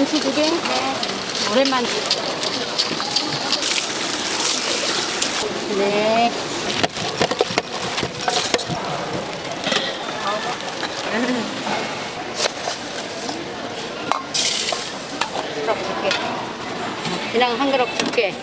잔치 2개? 네. 오랜만. 네. 그럼 줄게. 그냥 한 그릇 줄게.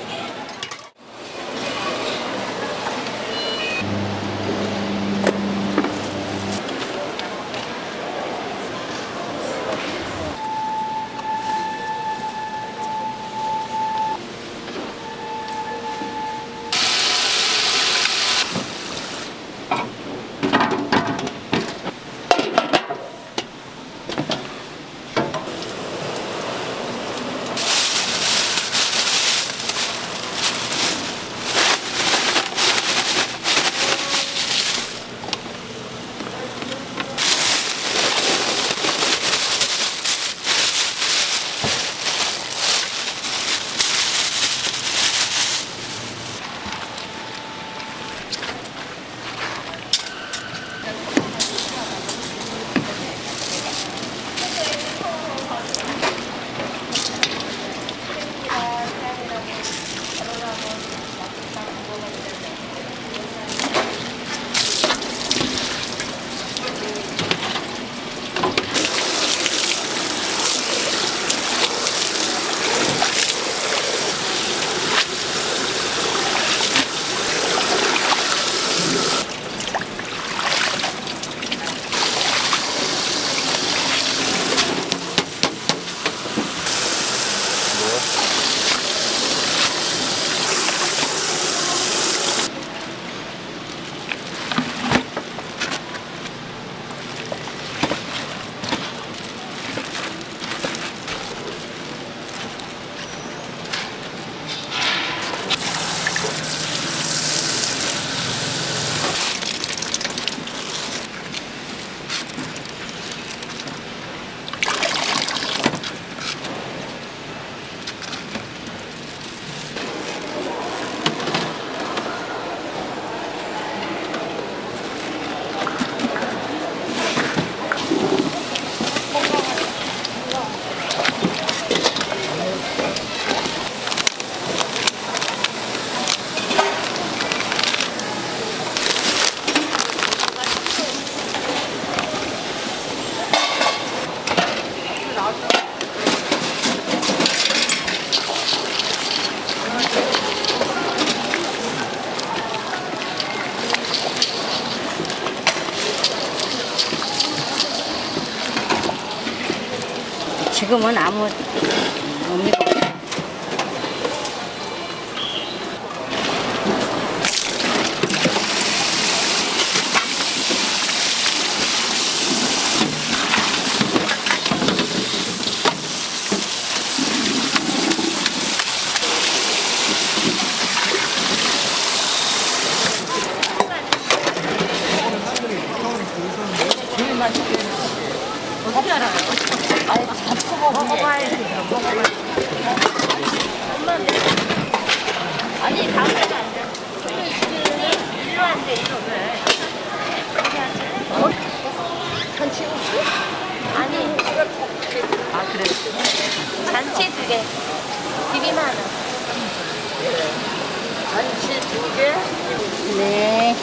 지금은 아무 의미가 없어. 어떻게 알아요? 아니, 잡숴 먹어봐야지. 먹어봐야지. 아니, 다음에 안 돼. 일로 안 돼, 일로 왜? 여기 앉을래? 잔치 혹시? 아니. 아, 그래. 잔치 2개. 비빔 하나. 잔치 2개? 네.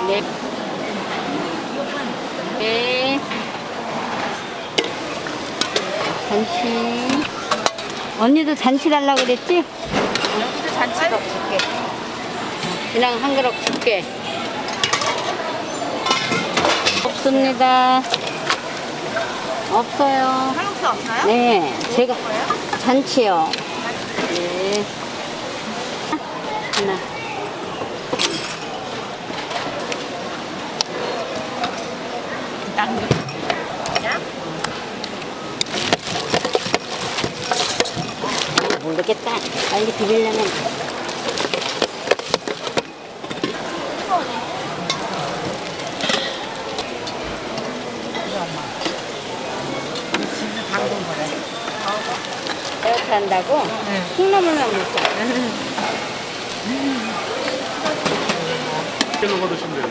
네. 네. 잔치. 언니도 잔치 달라고 그랬지? 여기도 잔치도 줄게. 그냥 한 그릇 줄게. 없습니다. 없어요. 한국수 없나요? 네. 제가 잔치요. 네. 하나. 양념. 모르겠다. 빨리 비비려면. 진짜 당근 거래. 산다고? 네. 콩나물만 못 사. 이렇게 넣어 드시면 돼요.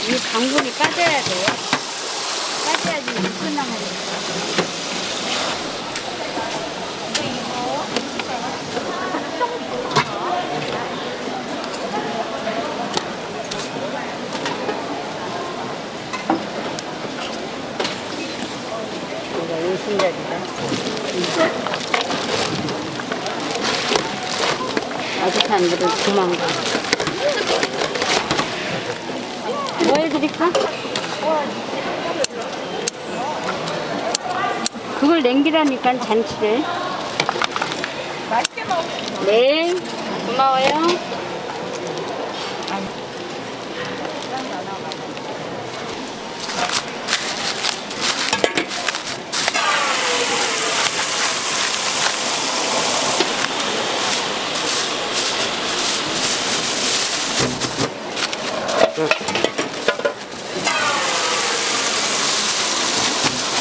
이 당분이 빠져야 돼요. 빠져야지 끝나면. 이거 인순자리다. 아직 사람들은 도망가. 뭐 해드릴까? 그걸 냉기라니까 잔치를. 맛있게 먹어. 네, 고마워요.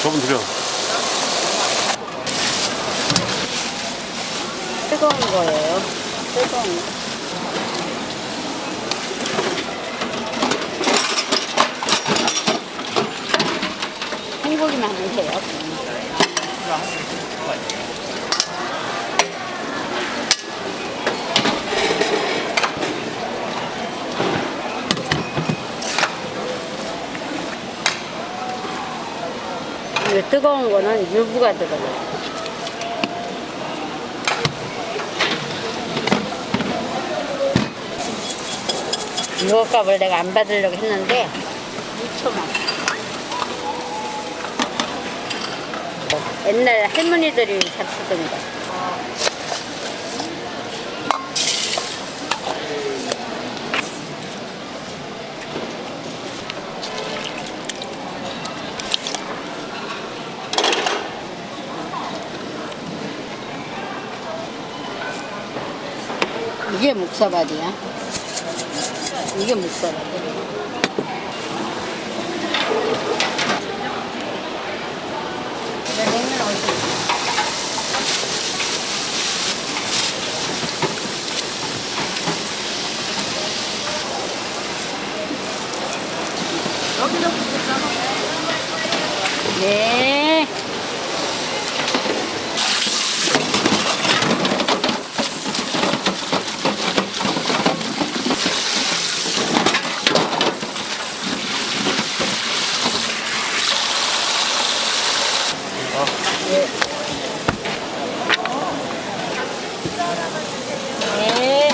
저분 드려. 뜨거운 거예요. 뜨거운 거. 생고기만 하면 돼요. 이 뜨거운 거는 유부가 들어가요. 이거 값을 내가 안 받으려고 했는데 2초만. 옛날 할머니들이 잡수던 거. 이게 묵사발이야. 이게 묵사발이야. 냉면 어디? 네. 네.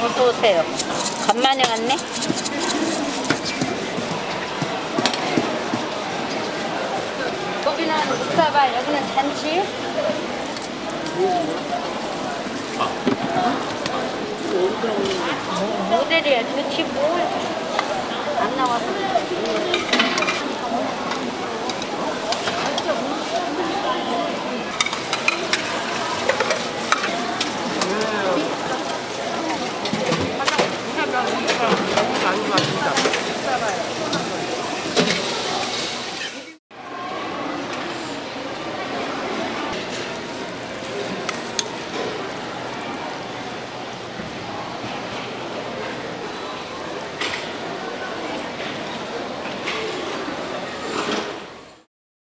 어서 오세요. 간만에 왔네. 거기는 묵사발, 여기는 잔치. 모델이야. 도대체 뭘 안 나와서.